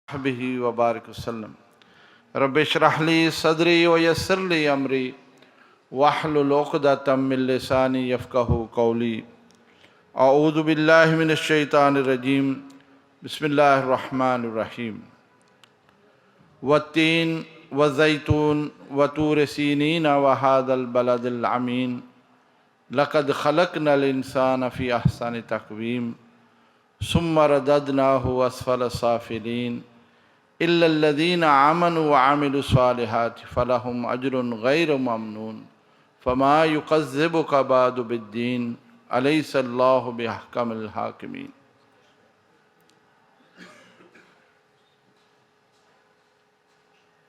صحبه وبارک وسلم رب اشرح لی صدری ویسر لی امری واحلل عقدۃ من لسانی یفقہوا قولی اعوذ باللہ من الشیطان الرجیم بسم اللہ الرحمن الرحیم والتین والزیتون وطور سینین وہذا البلد الامین لقد خلقنا الانسان فی احسن تقویم ثم رددناہ اسفل سافلین إلا الذين آمنوا وعملوا الصالحات فلهم أجر غير ممنون فما يكذبك بعد بالدين أليس الله بأحكم الحاكمين۔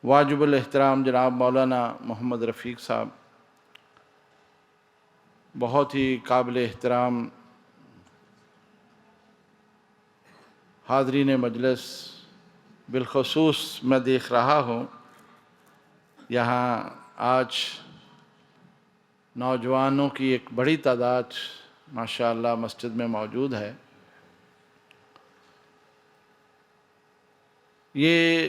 واجب الاحترام جناب مولانا محمد رفیق صاحب، بہت ہی قابل احترام حاضرین مجلس، بالخصوص میں دیکھ رہا ہوں یہاں آج نوجوانوں کی ایک بڑی تعداد ماشاءاللہ مسجد میں موجود ہے۔ یہ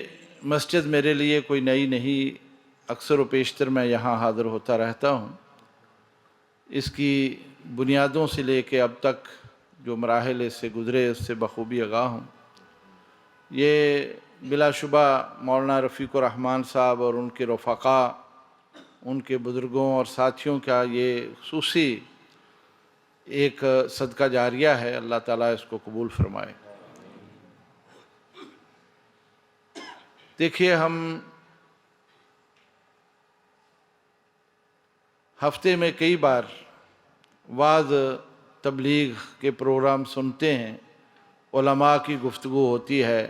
مسجد میرے لیے کوئی نئی نہیں، اکثر و بیشتر میں یہاں حاضر ہوتا رہتا ہوں۔ اس کی بنیادوں سے لے کے اب تک جو مراحل اس سے گزرے اس سے بخوبی آگاہ ہوں۔ یہ بلا شبہ مولانا رفیق الرحمن صاحب اور ان کے رفقاء، ان کے بزرگوں اور ساتھیوں کا یہ خصوصی ایک صدقہ جاریہ ہے، اللہ تعالیٰ اس کو قبول فرمائے۔ دیکھیے، ہم ہفتے میں کئی بار وعظ تبلیغ کے پروگرام سنتے ہیں، علماء کی گفتگو ہوتی ہے،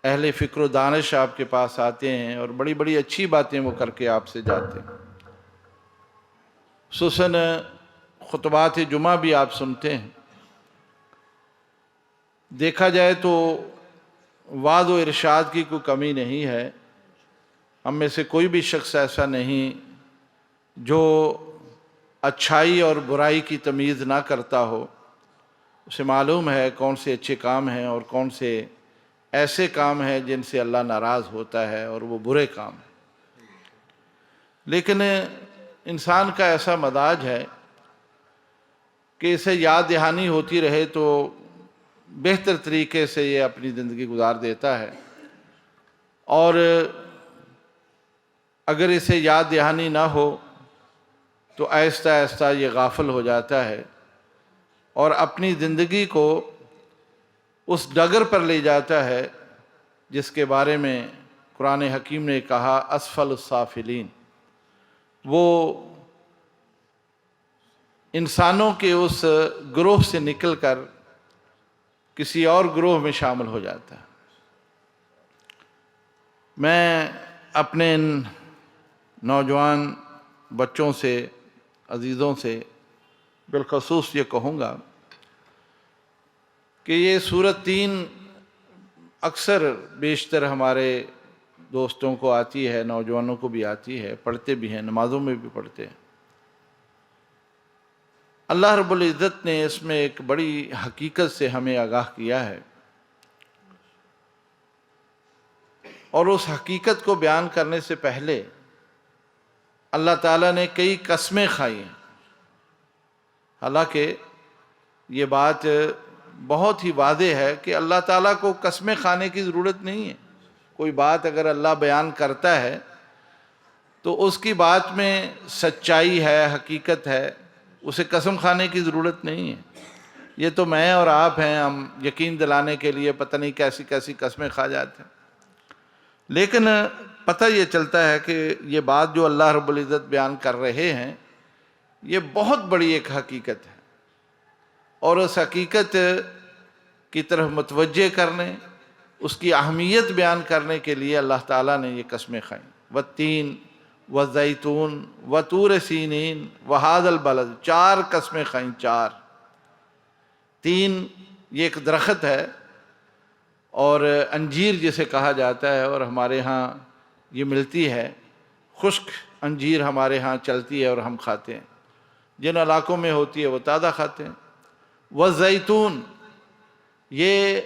اہل فکر و دانش آپ کے پاس آتے ہیں اور بڑی بڑی اچھی باتیں وہ کر کے آپ سے جاتے ہیں۔ خصوصاً خطبات جمعہ بھی آپ سنتے ہیں۔ دیکھا جائے تو وعظ و ارشاد کی کوئی کمی نہیں ہے۔ ہم میں سے کوئی بھی شخص ایسا نہیں جو اچھائی اور برائی کی تمیز نہ کرتا ہو۔ اسے معلوم ہے کون سے اچھے کام ہیں اور کون سے ایسے کام ہیں جن سے اللہ ناراض ہوتا ہے اور وہ برے کام ہیں۔ لیکن انسان کا ایسا مزاج ہے کہ اسے یاد دہانی ہوتی رہے تو بہتر طریقے سے یہ اپنی زندگی گزار دیتا ہے، اور اگر اسے یاد دہانی نہ ہو تو آہستہ آہستہ یہ غافل ہو جاتا ہے اور اپنی زندگی کو اس ڈگر پر لے جاتا ہے جس کے بارے میں قرآن حکیم نے کہا اسفل السافلین۔ وہ انسانوں کے اس گروہ سے نکل کر کسی اور گروہ میں شامل ہو جاتا ہے۔ میں اپنے ان نوجوان بچوں سے، عزیزوں سے بالخصوص یہ کہوں گا کہ یہ سورۃ تین اکثر بیشتر ہمارے دوستوں کو آتی ہے، نوجوانوں کو بھی آتی ہے، پڑھتے بھی ہیں، نمازوں میں بھی پڑھتے ہیں۔ اللہ رب العزت نے اس میں ایک بڑی حقیقت سے ہمیں آگاہ کیا ہے، اور اس حقیقت کو بیان کرنے سے پہلے اللہ تعالیٰ نے کئی قسمیں کھائی ہیں۔ حالانکہ یہ بات بہت ہی واضح ہے کہ اللہ تعالیٰ کو قسمیں کھانے کی ضرورت نہیں ہے۔ کوئی بات اگر اللہ بیان کرتا ہے تو اس کی بات میں سچائی ہے، حقیقت ہے، اسے قسم کھانے کی ضرورت نہیں ہے۔ یہ تو میں اور آپ ہیں، ہم یقین دلانے کے لیے پتہ نہیں کیسی کیسی قسمیں کھا جاتے ہیں۔ لیکن پتہ یہ چلتا ہے کہ یہ بات جو اللہ رب العزت بیان کر رہے ہیں یہ بہت بڑی ایک حقیقت ہے، اور اس حقیقت کی طرف متوجہ کرنے، اس کی اہمیت بیان کرنے کے لیے اللہ تعالیٰ نے یہ قسمیں کھائیں۔ والتین والزیتون وطور سینین وہذا البلد، 4 قسمیں کھائیں، 4۔ تین یہ ایک درخت ہے، اور انجیر جسے کہا جاتا ہے، اور ہمارے ہاں یہ ملتی ہے، خشک انجیر ہمارے ہاں چلتی ہے اور ہم کھاتے ہیں، جن علاقوں میں ہوتی ہے وہ تازہ کھاتے ہیں۔ والزیتون، یہ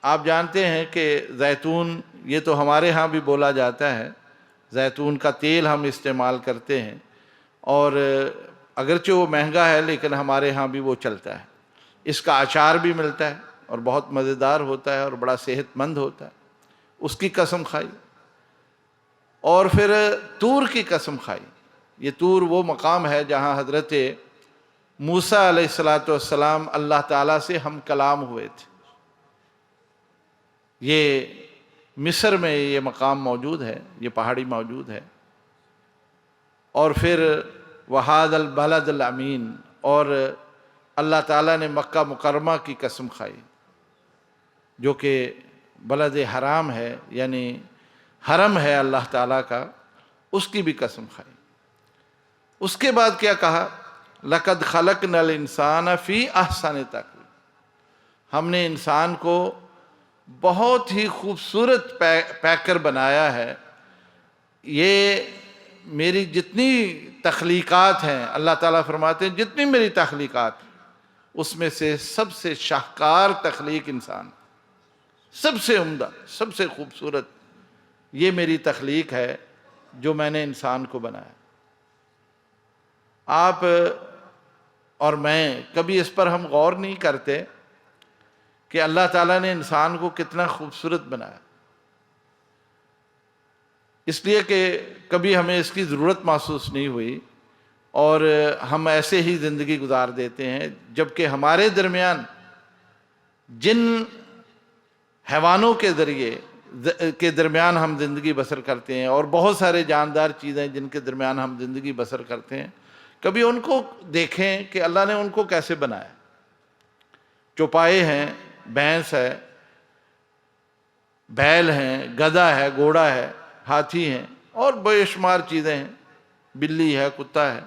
آپ جانتے ہیں کہ زیتون، یہ تو ہمارے ہاں بھی بولا جاتا ہے، زیتون کا تیل ہم استعمال کرتے ہیں، اور اگرچہ وہ مہنگا ہے لیکن ہمارے ہاں بھی وہ چلتا ہے۔ اس کا اچار بھی ملتا ہے اور بہت مزیدار ہوتا ہے اور بڑا صحت مند ہوتا ہے، اس کی قسم کھائی۔ اور پھر طور کی قسم کھائی۔ یہ طور وہ مقام ہے جہاں حضرت موسیٰ علیہ السلام اللہ تعالیٰ سے ہم کلام ہوئے تھے۔ یہ مصر میں یہ مقام موجود ہے، یہ پہاڑی موجود ہے۔ اور پھر وَهَذَا الْبَلَدِ الْأَمِينَ، اور اللہ تعالیٰ نے مکہ مکرمہ کی قسم کھائی جو کہ بلد حرام ہے، یعنی حرم ہے اللہ تعالیٰ کا، اس کی بھی قسم کھائی۔ اس کے بعد کیا کہا؟ لَقَدْ خَلَقْنَا الْإِنسَانَ فِي أَحْسَنِ تَقْوِيمٍ، ہم نے انسان کو بہت ہی خوبصورت پیکر بنایا ہے۔ یہ میری جتنی تخلیقات ہیں، اللہ تعالیٰ فرماتے ہیں جتنی میری تخلیقات ہیں اس میں سے سب سے شاہکار تخلیق انسان، سب سے عمدہ، سب سے خوبصورت یہ میری تخلیق ہے جو میں نے انسان کو بنایا۔ آپ اور میں کبھی اس پر ہم غور نہیں کرتے کہ اللہ تعالیٰ نے انسان کو کتنا خوبصورت بنایا، اس لیے کہ کبھی ہمیں اس کی ضرورت محسوس نہیں ہوئی اور ہم ایسے ہی زندگی گزار دیتے ہیں، جبکہ ہمارے درمیان جن حیوانوں کے ذریعے کے درمیان ہم زندگی بسر کرتے ہیں اور بہت سارے جاندار چیزیں جن کے درمیان ہم زندگی بسر کرتے ہیں، کبھی ان کو دیکھیں کہ اللہ نے ان کو کیسے بنایا۔ چوپائے ہیں، بھینس ہے، بیل ہیں، گدھا ہے، گھوڑا ہے، ہاتھی ہیں اور بے شمار چیزیں ہیں، بلی ہے، کتا ہے۔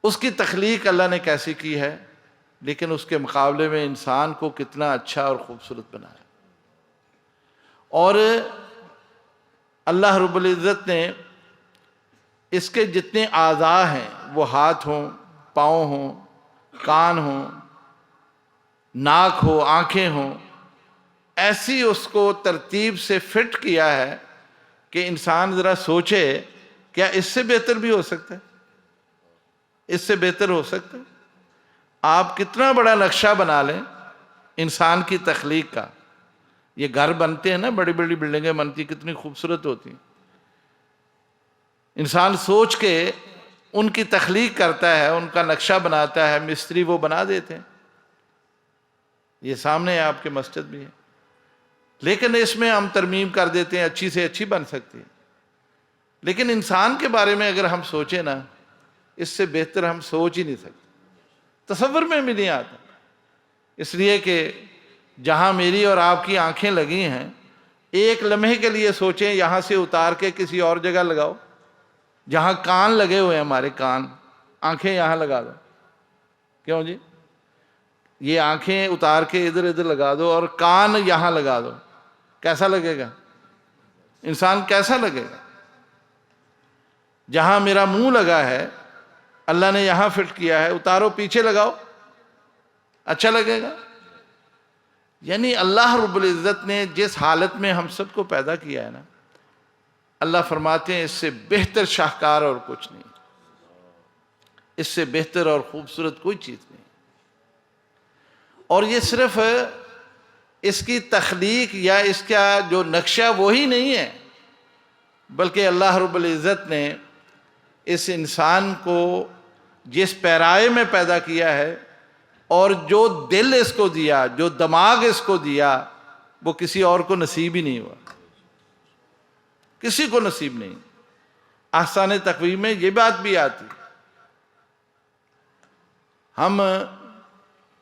اس کی تخلیق اللہ نے کیسی کی ہے، لیکن اس کے مقابلے میں انسان کو کتنا اچھا اور خوبصورت بنایا۔ اور اللہ رب العزت نے اس کے جتنے اعضاء ہیں، وہ ہاتھ ہوں، پاؤں ہوں، کان ہوں، ناک ہو، آنکھیں ہوں، ایسی اس کو ترتیب سے فٹ کیا ہے کہ انسان ذرا سوچے کیا اس سے بہتر بھی ہو سکتا ہے؟ اس سے بہتر ہو سکتا ہے؟ آپ کتنا بڑا نقشہ بنا لیں انسان کی تخلیق کا، یہ گھر بنتے ہیں نا، بڑی بڑی بلڈنگیں بنتی، کتنی خوبصورت ہوتی ہیں، انسان سوچ کے ان کی تخلیق کرتا ہے، ان کا نقشہ بناتا ہے، مستری وہ بنا دیتے ہیں۔ یہ سامنے ہے آپ کے مسجد بھی ہے، لیکن اس میں ہم ترمیم کر دیتے ہیں، اچھی سے اچھی بن سکتی ہے، لیکن انسان کے بارے میں اگر ہم سوچیں نا، اس سے بہتر ہم سوچ ہی نہیں سکتے، تصور میں بھی نہیں آتا۔ اس لیے کہ جہاں میری اور آپ کی آنکھیں لگی ہیں، ایک لمحے کے لیے سوچیں یہاں سے اتار کے کسی اور جگہ لگاؤ۔ جہاں کان لگے ہوئے ہیں ہمارے کان، آنکھیں یہاں لگا دو، کیوں جی؟ یہ آنکھیں اتار کے ادھر ادھر لگا دو اور کان یہاں لگا دو، کیسا لگے گا؟ انسان کیسا لگے گا؟ جہاں میرا منہ لگا ہے اللہ نے یہاں فٹ کیا ہے، اتارو پیچھے لگاؤ، اچھا لگے گا؟ یعنی اللہ رب العزت نے جس حالت میں ہم سب کو پیدا کیا ہے نا، اللہ فرماتے ہیں اس سے بہتر شاہکار اور کچھ نہیں، اس سے بہتر اور خوبصورت کوئی چیز نہیں۔ اور یہ صرف اس کی تخلیق یا اس کا جو نقشہ وہی نہیں ہے، بلکہ اللہ رب العزت نے اس انسان کو جس پیرائے میں پیدا کیا ہے اور جو دل اس کو دیا، جو دماغ اس کو دیا، وہ کسی اور کو نصیب ہی نہیں ہوا، کسی کو نصیب نہیں۔ احسان تقویم میں یہ بات بھی آتی، ہم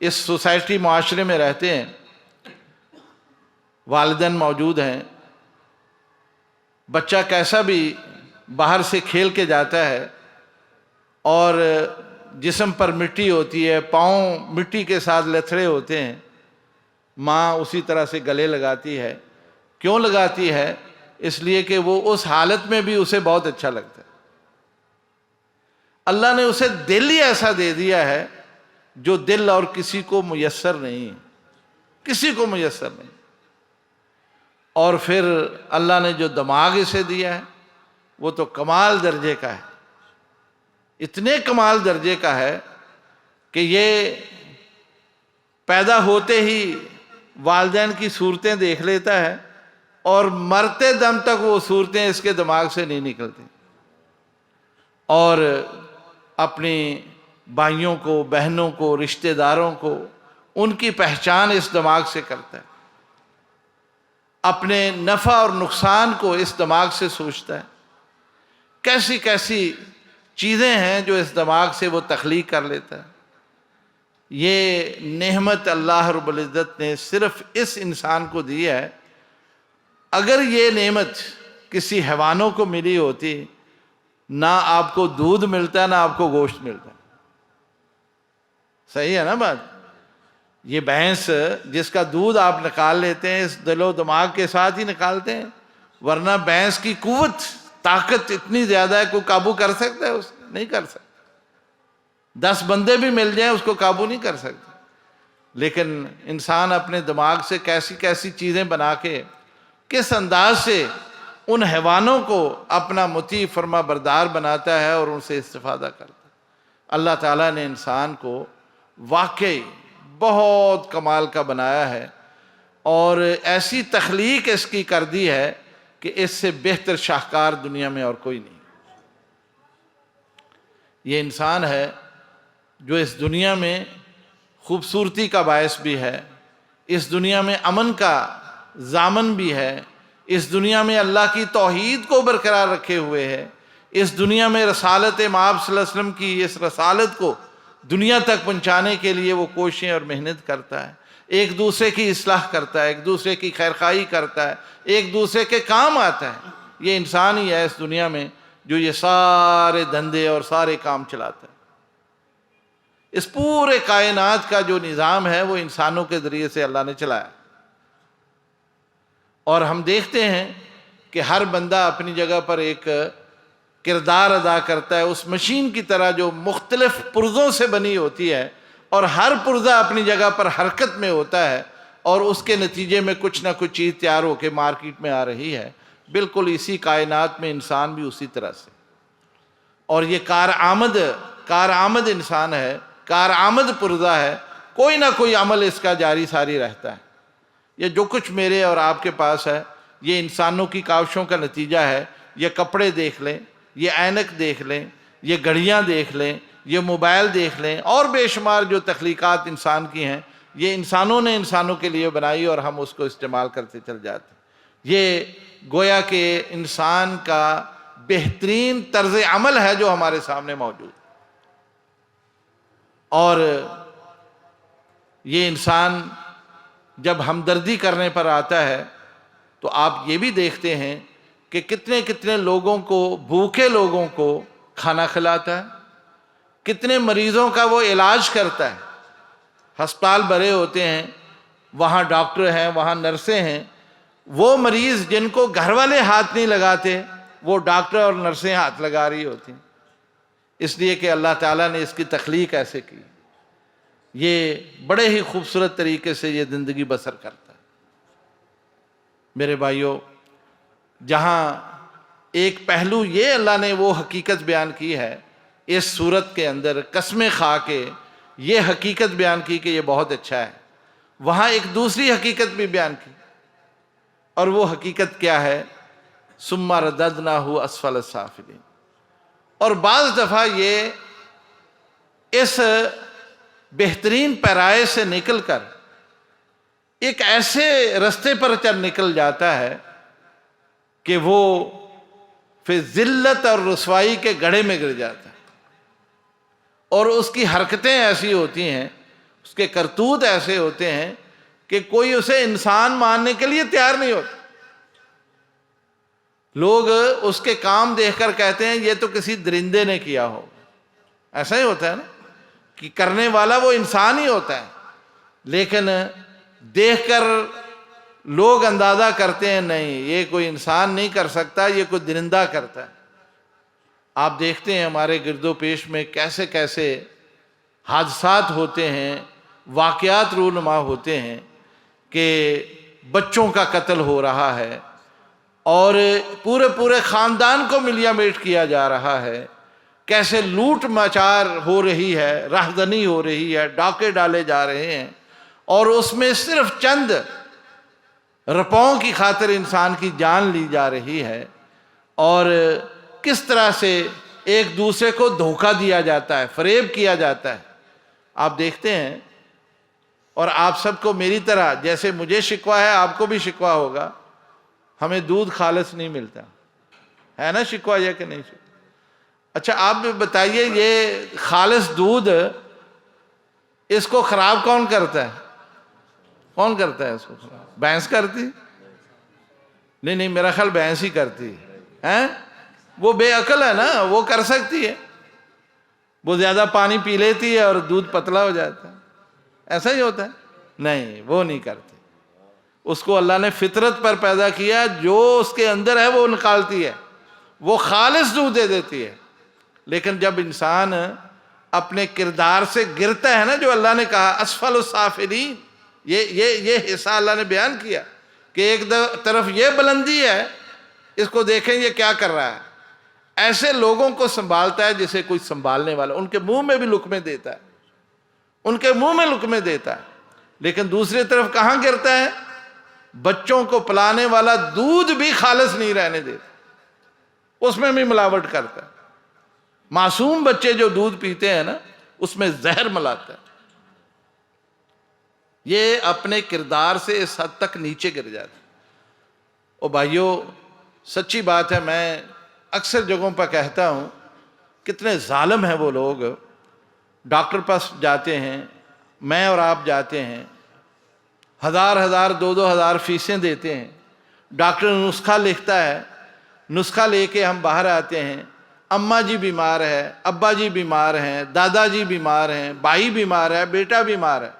اس سوسائٹی معاشرے میں رہتے ہیں، والدین موجود ہیں، بچہ کیسا بھی باہر سے کھیل کے جاتا ہے اور جسم پر مٹی ہوتی ہے، پاؤں مٹی کے ساتھ لتھڑے ہوتے ہیں، ماں اسی طرح سے گلے لگاتی ہے۔ کیوں لگاتی ہے؟ اس لیے کہ وہ اس حالت میں بھی اسے بہت اچھا لگتا ہے۔ اللہ نے اسے دل ہی ایسا دے دیا ہے جو دل اور کسی کو میسر نہیں ہے۔ کسی کو میسر نہیں۔ اور پھر اللہ نے جو دماغ اسے دیا ہے وہ تو کمال درجے کا ہے، اتنے کمال درجے کا ہے کہ یہ پیدا ہوتے ہی والدین کی صورتیں دیکھ لیتا ہے اور مرتے دم تک وہ صورتیں اس کے دماغ سے نہیں نکلتی، اور اپنی بھائیوں کو، بہنوں کو، رشتہ داروں کو، ان کی پہچان اس دماغ سے کرتا ہے، اپنے نفع اور نقصان کو اس دماغ سے سوچتا ہے۔ کیسی کیسی چیزیں ہیں جو اس دماغ سے وہ تخلیق کر لیتا ہے۔ یہ نعمت اللہ رب العزت نے صرف اس انسان کو دی ہے۔ اگر یہ نعمت کسی حیوانوں کو ملی ہوتی، نہ آپ کو دودھ ملتا، نہ آپ کو گوشت ملتا۔ صحیح ہے نا بات؟ یہ بھینس جس کا دودھ آپ نکال لیتے ہیں، اس دل و دماغ کے ساتھ ہی نکالتے ہیں، ورنہ بھینس کی قوت، طاقت اتنی زیادہ ہے، کوئی قابو کر سکتا ہے؟ اس نہیں کر سکتا۔ 10 بندے بھی مل جائیں اس کو قابو نہیں کر سکتے۔ لیکن انسان اپنے دماغ سے کیسی کیسی چیزیں بنا کے، کس انداز سے ان حیوانوں کو اپنا مطیع فرما بردار بناتا ہے اور ان سے استفادہ کرتا ہے۔ اللہ تعالیٰ نے انسان کو واقعی بہت کمال کا بنایا ہے، اور ایسی تخلیق اس کی کر دی ہے کہ اس سے بہتر شاہکار دنیا میں اور کوئی نہیں۔ یہ انسان ہے جو اس دنیا میں خوبصورتی کا باعث بھی ہے، اس دنیا میں امن کا ضامن بھی ہے، اس دنیا میں اللہ کی توحید کو برقرار رکھے ہوئے ہے، اس دنیا میں رسالت مآب صلی اللہ علیہ وسلم کی اس رسالت کو دنیا تک پہنچانے کے لیے وہ کوششیں اور محنت کرتا ہے، ایک دوسرے کی اصلاح کرتا ہے، ایک دوسرے کی خیرخواہی کرتا ہے، ایک دوسرے کے کام آتا ہے۔ یہ انسان ہی ہے اس دنیا میں جو یہ سارے دھندے اور سارے کام چلاتا ہے۔ اس پورے کائنات کا جو نظام ہے وہ انسانوں کے ذریعے سے اللہ نے چلایا، اور ہم دیکھتے ہیں کہ ہر بندہ اپنی جگہ پر ایک کردار ادا کرتا ہے، اس مشین کی طرح جو مختلف پرزوں سے بنی ہوتی ہے، اور ہر پرزہ اپنی جگہ پر حرکت میں ہوتا ہے، اور اس کے نتیجے میں کچھ نہ کچھ چیز تیار ہو کے مارکیٹ میں آ رہی ہے۔ بالکل اسی کائنات میں انسان بھی اسی طرح سے، اور یہ کارآمد انسان ہے، کارآمد پرزہ ہے، کوئی نہ کوئی عمل اس کا جاری ساری رہتا ہے۔ یہ جو کچھ میرے اور آپ کے پاس ہے یہ انسانوں کی کاوشوں کا نتیجہ ہے۔ یہ کپڑے دیکھ لیں، یہ اینک دیکھ لیں، یہ گھڑیاں دیکھ لیں، یہ موبائل دیکھ لیں، اور بے شمار جو تخلیقات انسان کی ہیں یہ انسانوں نے انسانوں کے لیے بنائی، اور ہم اس کو استعمال کرتے چل جاتے ہیں۔ یہ گویا کہ انسان کا بہترین طرز عمل ہے جو ہمارے سامنے موجود ہے، اور یہ انسان جب ہمدردی کرنے پر آتا ہے تو آپ یہ بھی دیکھتے ہیں کہ کتنے کتنے لوگوں کو، بھوکے لوگوں کو کھانا کھلاتا ہے، کتنے مریضوں کا وہ علاج کرتا ہے۔ ہسپتال بھرے ہوتے ہیں، وہاں ڈاکٹر ہیں، وہاں نرسیں ہیں، وہ مریض جن کو گھر والے ہاتھ نہیں لگاتے وہ ڈاکٹر اور نرسیں ہاتھ لگا رہی ہوتی ہیں، اس لیے کہ اللہ تعالیٰ نے اس کی تخلیق ایسے کی۔ یہ بڑے ہی خوبصورت طریقے سے یہ زندگی بسر کرتا ہے۔ میرے بھائیوں، جہاں ایک پہلو یہ اللہ نے وہ حقیقت بیان کی ہے اس صورت کے اندر، قسمیں کھا کے یہ حقیقت بیان کی کہ یہ بہت اچھا ہے، وہاں ایک دوسری حقیقت بھی بیان کی، اور وہ حقیقت کیا ہے؟ ثم رددناہ اسفل السافلین۔ اور بعض دفعہ یہ اس بہترین پیرائے سے نکل کر ایک ایسے رستے پر نکل جاتا ہے کہ وہ پھر ذلت اور رسوائی کے گڑھے میں گر جاتا ہے، اور اس کی حرکتیں ایسی ہوتی ہیں، اس کے کرتوت ایسے ہوتے ہیں کہ کوئی اسے انسان ماننے کے لیے تیار نہیں ہوتا۔ لوگ اس کے کام دیکھ کر کہتے ہیں یہ تو کسی درندے نے کیا ہوگا، ایسا ہی ہوتا ہے نا کہ کرنے والا وہ انسان ہی ہوتا ہے، لیکن دیکھ کر لوگ اندازہ کرتے ہیں نہیں یہ کوئی انسان نہیں کر سکتا، یہ کوئی درندہ کرتا ہے۔ آپ دیکھتے ہیں ہمارے گرد و پیش میں کیسے کیسے حادثات ہوتے ہیں، واقعات رونما ہوتے ہیں، کہ بچوں کا قتل ہو رہا ہے اور پورے خاندان کو ملیا میٹ کیا جا رہا ہے، کیسے لوٹ مچار ہو رہی ہے، راہدنی ہو رہی ہے، ڈاکے ڈالے جا رہے ہیں، اور اس میں صرف چند رپوں کی خاطر انسان کی جان لی جا رہی ہے، اور کس طرح سے ایک دوسرے کو دھوکہ دیا جاتا ہے، فریب کیا جاتا ہے۔ آپ دیکھتے ہیں، اور آپ سب کو میری طرح جیسے مجھے شکوہ ہے آپ کو بھی شکوہ ہوگا، ہمیں دودھ خالص نہیں ملتا ہے نا، شکوہ یہ کہ نہیں شکوہ؟ اچھا آپ بتائیے، یہ خالص دودھ اس کو خراب کون کرتا ہے؟ کون کرتا ہے اس کو خراب؟ بھینس کرتی؟ نہیں، میرا خیال بھینس ہی کرتی ہے۔ وہ بے عقل ہے نا، وہ کر سکتی ہے، وہ زیادہ پانی پی لیتی ہے اور دودھ پتلا ہو جاتا ہے، ایسا ہی ہوتا ہے؟ نہیں، وہ نہیں کرتی۔ اس کو اللہ نے فطرت پر پیدا کیا، جو اس کے اندر ہے وہ نکالتی ہے، وہ خالص دودھ دے دیتی ہے۔ لیکن جب انسان اپنے کردار سے گرتا ہے نا، جو اللہ نے کہا اسفل السافلین، یہ حصہ اللہ نے بیان کیا کہ ایک طرف یہ بلندی ہے، اس کو دیکھیں یہ کیا کر رہا ہے، ایسے لوگوں کو سنبھالتا ہے جسے کوئی سنبھالنے والا، ان کے منہ میں بھی لقمے دیتا ہے، ان کے منہ میں لقمے دیتا ہے۔ لیکن دوسری طرف کہاں گرتا ہے؟ بچوں کو پلانے والا دودھ بھی خالص نہیں رہنے دیتا، اس میں بھی ملاوٹ کرتا ہے۔ معصوم بچے جو دودھ پیتے ہیں نا، اس میں زہر ملاتا ہے۔ یہ اپنے کردار سے اس حد تک نیچے گر جاتا ہے۔ او بھائیو، سچی بات ہے، میں اکثر جگہوں پر کہتا ہوں، کتنے ظالم ہیں وہ لوگ۔ ڈاکٹر پاس جاتے ہیں، میں اور آپ جاتے ہیں، ہزار 2,000 فیسیں دیتے ہیں، ڈاکٹر نسخہ لکھتا ہے، نسخہ لے کے ہم باہر آتے ہیں، اماں جی بیمار ہے، ابا جی بیمار ہیں، دادا جی بیمار ہیں، بھائی بیمار ہے، بیٹا بیمار ہے،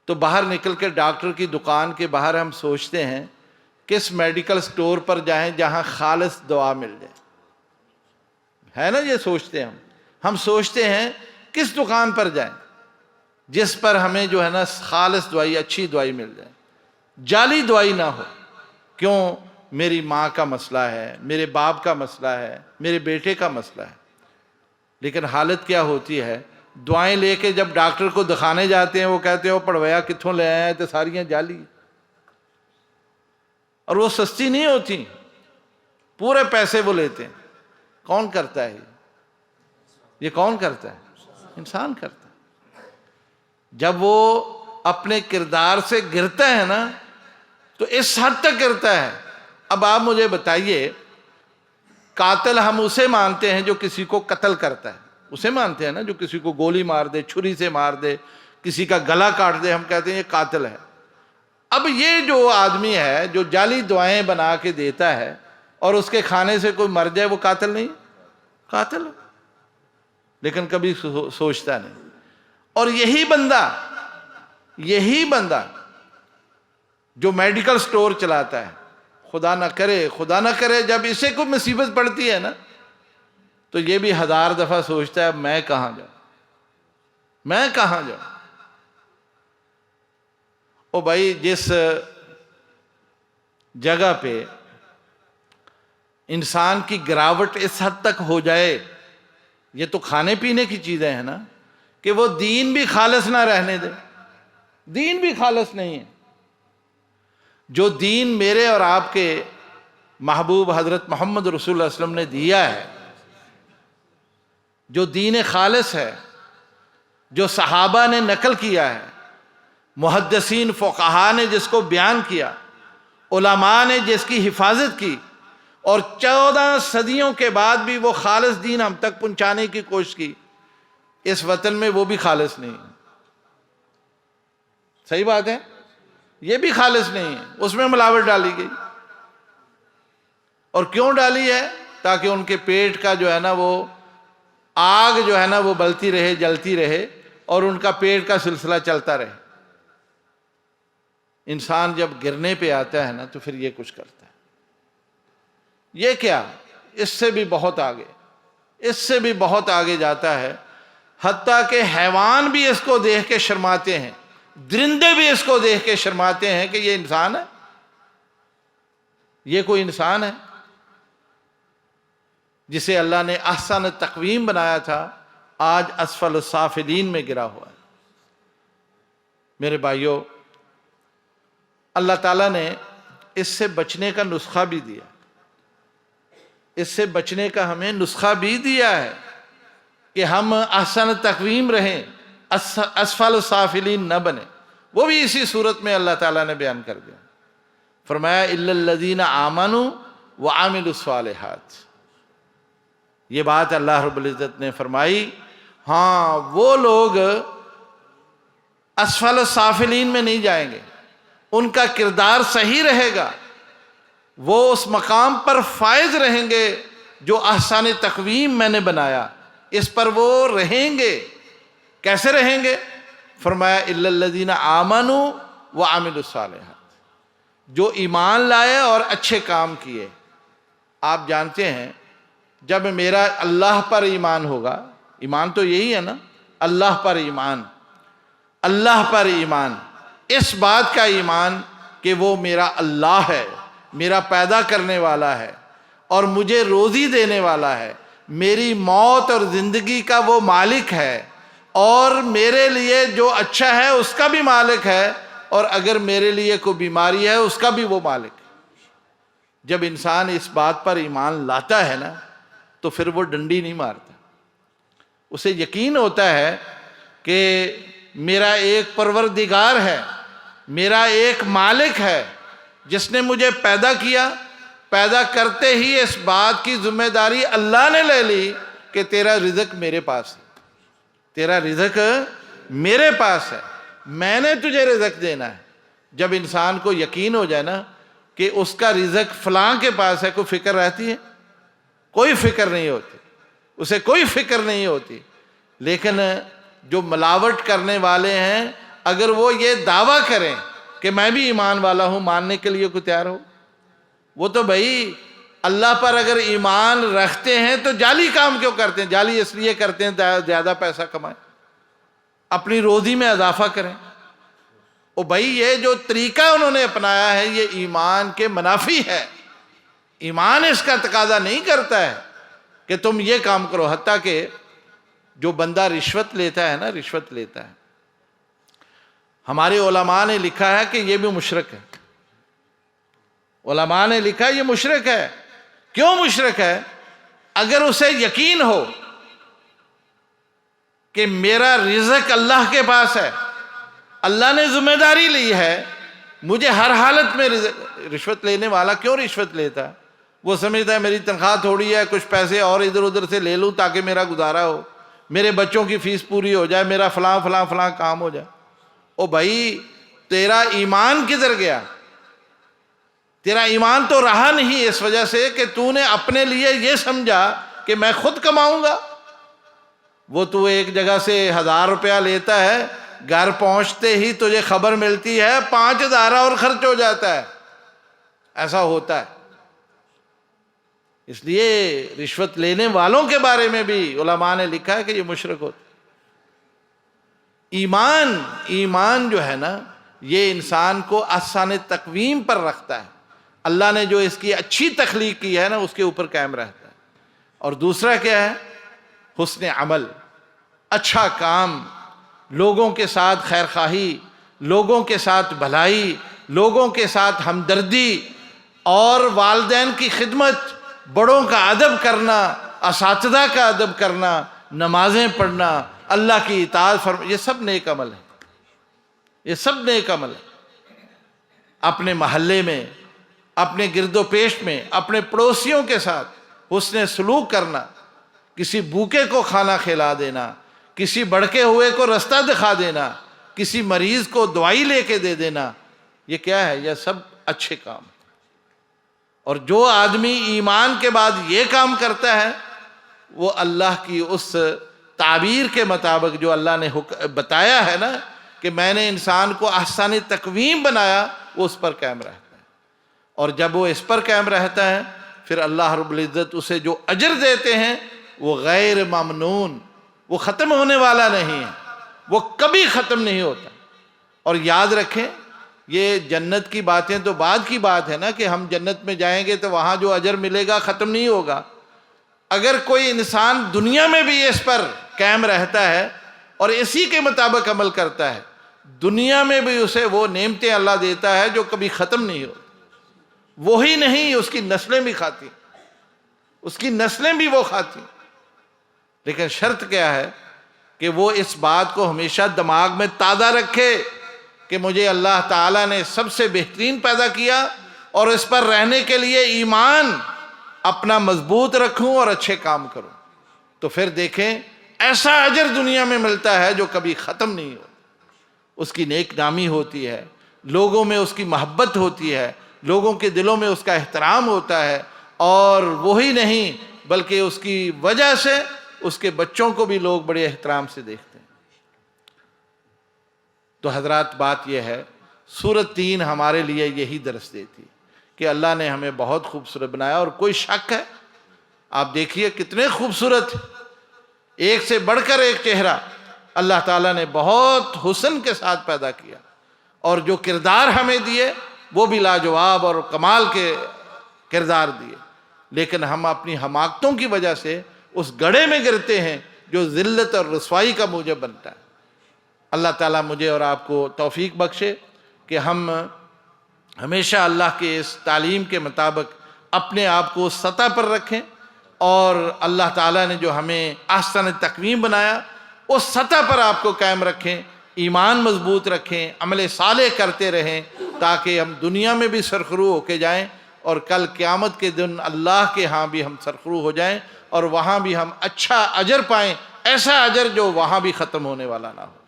تو باہر نکل کے ڈاکٹر کی دکان کے باہر ہم سوچتے ہیں کس میڈیکل سٹور پر جائیں جہاں خالص دوا مل جائے، ہے نا؟ یہ سوچتے ہیں ہم سوچتے ہیں کس دکان پر جائیں جس پر ہمیں جو ہے نا خالص دوائی، اچھی دوائی مل جائے، جعلی دوائی نہ ہو۔ کیوں؟ میری ماں کا مسئلہ ہے، میرے باپ کا مسئلہ ہے، میرے بیٹے کا مسئلہ ہے۔ لیکن حالت کیا ہوتی ہے؟ دعائیں لے کے جب ڈاکٹر کو دکھانے جاتے ہیں، وہ کہتے ہیں وہ پڑھویا کتھوں لے آئے ہیں، تو ساریاں جعلی، اور وہ سستی نہیں ہوتی، پورے پیسے وہ لیتے ہیں۔ کون کرتا ہے یہ کون کرتا ہے؟ انسان کرتا ہے۔ جب وہ اپنے کردار سے گرتا ہے نا، تو اس حد تک گرتا ہے۔ اب آپ مجھے بتائیے، قاتل ہم اسے مانتے ہیں جو کسی کو قتل کرتا ہے، اسے مانتے ہیں نا، جو کسی کو گولی مار دے، چھری سے مار دے، کسی کا گلا کاٹ دے، ہم کہتے ہیں یہ قاتل ہے۔ اب یہ جو آدمی ہے جو جعلی دعائیں بنا کے دیتا ہے اور اس کے کھانے سے کوئی مر جائے، وہ قاتل نہیں؟ قاتل ہے، لیکن کبھی سوچتا نہیں۔ اور یہی بندہ جو میڈیکل سٹور چلاتا ہے، خدا نہ کرے جب اسے کوئی مصیبت پڑتی ہے نا، تو یہ بھی 1000 دفعہ سوچتا ہے میں کہاں جاؤں۔ او بھائی، جس جگہ پہ انسان کی گراوٹ اس حد تک ہو جائے، یہ تو کھانے پینے کی چیزیں ہیں نا، کہ وہ دین بھی خالص نہ رہنے دے، دین بھی خالص نہیں ہے۔ جو دین میرے اور آپ کے محبوب حضرت محمد رسول اللہ علیہ وسلم نے دیا ہے، جو دین خالص ہے، جو صحابہ نے نقل کیا ہے، محدثین فقہا نے جس کو بیان کیا، علماء نے جس کی حفاظت کی، اور 14 صدیوں کے بعد بھی وہ خالص دین ہم تک پہنچانے کی کوشش کی، اس وطن میں وہ بھی خالص نہیں ہے۔ صحیح بات ہے، یہ بھی خالص نہیں ہے، اس میں ملاوٹ ڈالی گئی۔ اور کیوں ڈالی ہے؟ تاکہ ان کے پیٹ کا جو ہے نا، وہ آگ جو ہے نا وہ بلتی رہے، جلتی رہے، اور ان کا پیٹ کا سلسلہ چلتا رہے۔ انسان جب گرنے پہ آتا ہے نا، تو پھر یہ کچھ کرتا ہے۔ یہ کیا؟ اس سے بھی بہت آگے جاتا ہے، حتیٰ کہ حیوان بھی اس کو دیکھ کے شرماتے ہیں۔ درندے بھی اس کو دیکھ کے شرماتے ہیں کہ یہ انسان ہے، یہ کوئی انسان ہے جسے اللہ نے احسن تقویم بنایا تھا، آج اسفل السافلین میں گرا ہوا ہے۔ میرے بھائیوں، اللہ تعالیٰ نے اس سے بچنے کا نسخہ بھی دیا، اس سے بچنے کا ہمیں نسخہ بھی دیا ہے کہ ہم احسن تقویم رہیں، اسفل السافلین نہ بنیں۔ وہ بھی اسی صورت میں اللہ تعالیٰ نے بیان کر دیا، فرمایا الا الذین آمنوا وعملوا الصالحات۔ یہ بات اللہ رب العزت نے فرمائی، ہاں وہ لوگ اسفل السافلین میں نہیں جائیں گے، ان کا کردار صحیح رہے گا، وہ اس مقام پر فائز رہیں گے جو احسان تقویم میں نے بنایا، اس پر وہ رہیں گے۔ کیسے رہیں گے؟ فرمایا الا الذین آمنوا وعملوا الصالحات، جو ایمان لائے اور اچھے کام کیے۔ آپ جانتے ہیں جب میرا اللہ پر ایمان ہوگا، ایمان تو یہی ہے نا، اللہ پر ایمان، اللہ پر ایمان، اس بات کا ایمان کہ وہ میرا اللہ ہے، میرا پیدا کرنے والا ہے اور مجھے روزی دینے والا ہے، میری موت اور زندگی کا وہ مالک ہے، اور میرے لیے جو اچھا ہے اس کا بھی مالک ہے، اور اگر میرے لیے کوئی بیماری ہے اس کا بھی وہ مالک ہے۔ جب انسان اس بات پر ایمان لاتا ہے نا تو پھر وہ ڈنڈی نہیں مارتا، اسے یقین ہوتا ہے کہ میرا ایک پروردگار ہے، میرا ایک مالک ہے جس نے مجھے پیدا کیا، پیدا کرتے ہی اس بات کی ذمہ داری اللہ نے لے لی کہ تیرا رزق میرے پاس ہے، تیرا رزق میرے پاس ہے، میں نے تجھے رزق دینا ہے۔ جب انسان کو یقین ہو جائے نا کہ اس کا رزق فلاں کے پاس ہے، کوئی فکر رہتی ہے؟ کوئی فکر نہیں ہوتی، اسے کوئی فکر نہیں ہوتی۔ لیکن جو ملاوٹ کرنے والے ہیں، اگر وہ یہ دعویٰ کریں کہ میں بھی ایمان والا ہوں، ماننے کے لیے کوئی تیار ہو؟ وہ تو بھائی اللہ پر اگر ایمان رکھتے ہیں تو جعلی کام کیوں کرتے ہیں؟ جعلی اس لیے کرتے ہیں زیادہ پیسہ کمائیں، اپنی روزی میں اضافہ کریں۔ او بھائی یہ جو طریقہ انہوں نے اپنایا ہے یہ ایمان کے منافی ہے، ایمان اس کا تقاضا نہیں کرتا ہے کہ تم یہ کام کرو۔ حتیٰ کہ جو بندہ رشوت لیتا ہے نا، رشوت لیتا ہے، ہمارے علماء نے لکھا ہے کہ یہ بھی مشرک ہے۔ علماء نے لکھا یہ مشرک ہے۔ کیوں مشرک ہے؟ اگر اسے یقین ہو کہ میرا رزق اللہ کے پاس ہے، اللہ نے ذمہ داری لی ہے، مجھے ہر حالت میں رشوت لینے والا کیوں رشوت لیتا ہے؟ وہ سمجھتا ہے میری تنخواہ تھوڑی ہے، کچھ پیسے اور ادھر ادھر سے لے لوں تاکہ میرا گزارا ہو، میرے بچوں کی فیس پوری ہو جائے، میرا فلاں فلاں فلاں کام ہو جائے۔ او بھائی تیرا ایمان کدھر گیا؟ تیرا ایمان تو رہا نہیں، اس وجہ سے کہ تو نے اپنے لیے یہ سمجھا کہ میں خود کماؤں گا۔ وہ تو ایک جگہ سے 1000 روپیہ لیتا ہے، گھر پہنچتے ہی تجھے خبر ملتی ہے 5000 اور خرچ ہو جاتا ہے۔ ایسا ہوتا ہے۔ اس لیے رشوت لینے والوں کے بارے میں بھی علماء نے لکھا ہے کہ یہ مشرک ہوتا ہے۔ ایمان جو ہے نا یہ انسان کو احسان تقویم پر رکھتا ہے، اللہ نے جو اس کی اچھی تخلیق کی ہے نا اس کے اوپر قائم رہتا ہے۔ اور دوسرا کیا ہے؟ حسن عمل، اچھا کام، لوگوں کے ساتھ خیر خواہی، لوگوں کے ساتھ بھلائی، لوگوں کے ساتھ ہمدردی، اور والدین کی خدمت، بڑوں کا ادب کرنا، اساتذہ کا ادب کرنا، نمازیں پڑھنا، اللہ کی اطاعت فرمانا، یہ سب نیک عمل ہے، یہ سب نیک عمل ہے۔ اپنے محلے میں، اپنے گرد و پیش میں، اپنے پڑوسیوں کے ساتھ حسن سلوک کرنا، کسی بھوکے کو کھانا کھلا دینا، کسی بڑکے ہوئے کو رستہ دکھا دینا، کسی مریض کو دوائی لے کے دے دینا، یہ کیا ہے؟ یہ سب اچھے کام۔ اور جو آدمی ایمان کے بعد یہ کام کرتا ہے وہ اللہ کی اس تعبیر کے مطابق جو اللہ نے بتایا ہے نا کہ میں نے انسان کو احسان تقویم بنایا، وہ اس پر قائم رہتا ہے۔ اور جب وہ اس پر قائم رہتا ہے پھر اللہ رب العزت اسے جو اجر دیتے ہیں وہ غیر ممنون، وہ ختم ہونے والا نہیں ہے، وہ کبھی ختم نہیں ہوتا۔ اور یاد رکھیں یہ جنت کی باتیں تو بعد کی بات ہے نا، کہ ہم جنت میں جائیں گے تو وہاں جو اجر ملے گا ختم نہیں ہوگا۔ اگر کوئی انسان دنیا میں بھی اس پر قائم رہتا ہے اور اسی کے مطابق عمل کرتا ہے، دنیا میں بھی اسے وہ نعمتیں اللہ دیتا ہے جو کبھی ختم نہیں ہو۔ وہی نہیں، اس کی نسلیں بھی کھاتی، اس کی نسلیں بھی وہ کھاتی۔ لیکن شرط کیا ہے کہ وہ اس بات کو ہمیشہ دماغ میں تازہ رکھے کہ مجھے اللہ تعالیٰ نے سب سے بہترین پیدا کیا اور اس پر رہنے کے لیے ایمان اپنا مضبوط رکھوں اور اچھے کام کروں، تو پھر دیکھیں ایسا اجر دنیا میں ملتا ہے جو کبھی ختم نہیں ہو۔ اس کی نیک نامی ہوتی ہے، لوگوں میں اس کی محبت ہوتی ہے، لوگوں کے دلوں میں اس کا احترام ہوتا ہے، اور وہی نہیں بلکہ اس کی وجہ سے اس کے بچوں کو بھی لوگ بڑے احترام سے دیکھتے ہیں۔ تو حضرات بات یہ ہے، سورۃ 3 ہمارے لیے یہی درس دیتی کہ اللہ نے ہمیں بہت خوبصورت بنایا، اور کوئی شک ہے؟ آپ دیکھیے کتنے خوبصورت، ایک سے بڑھ کر ایک چہرہ اللہ تعالیٰ نے بہت حسن کے ساتھ پیدا کیا، اور جو کردار ہمیں دیے وہ بھی لاجواب اور کمال کے کردار دیے، لیکن ہم اپنی حماقتوں کی وجہ سے اس گڑھے میں گرتے ہیں جو ذلت اور رسوائی کا موجب بنتا ہے۔ اللہ تعالیٰ مجھے اور آپ کو توفیق بخشے کہ ہم ہمیشہ اللہ کے اس تعلیم کے مطابق اپنے آپ کو سطح پر رکھیں، اور اللہ تعالیٰ نے جو ہمیں احسن تقویم بنایا اس سطح پر آپ کو قائم رکھیں، ایمان مضبوط رکھیں، عمل صالح کرتے رہیں، تاکہ ہم دنیا میں بھی سرخرو ہو کے جائیں اور کل قیامت کے دن اللہ کے ہاں بھی ہم سرخرو ہو جائیں، اور وہاں بھی ہم اچھا اجر پائیں، ایسا اجر جو وہاں بھی ختم ہونے والا نہ ہو۔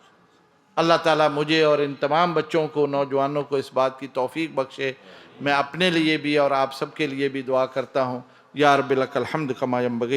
اللہ تعالیٰ مجھے اور ان تمام بچوں کو، نوجوانوں کو اس بات کی توفیق بخشے۔ میں اپنے لیے بھی اور آپ سب کے لیے بھی دعا کرتا ہوں، یا رب لک الحمد کما ینبغی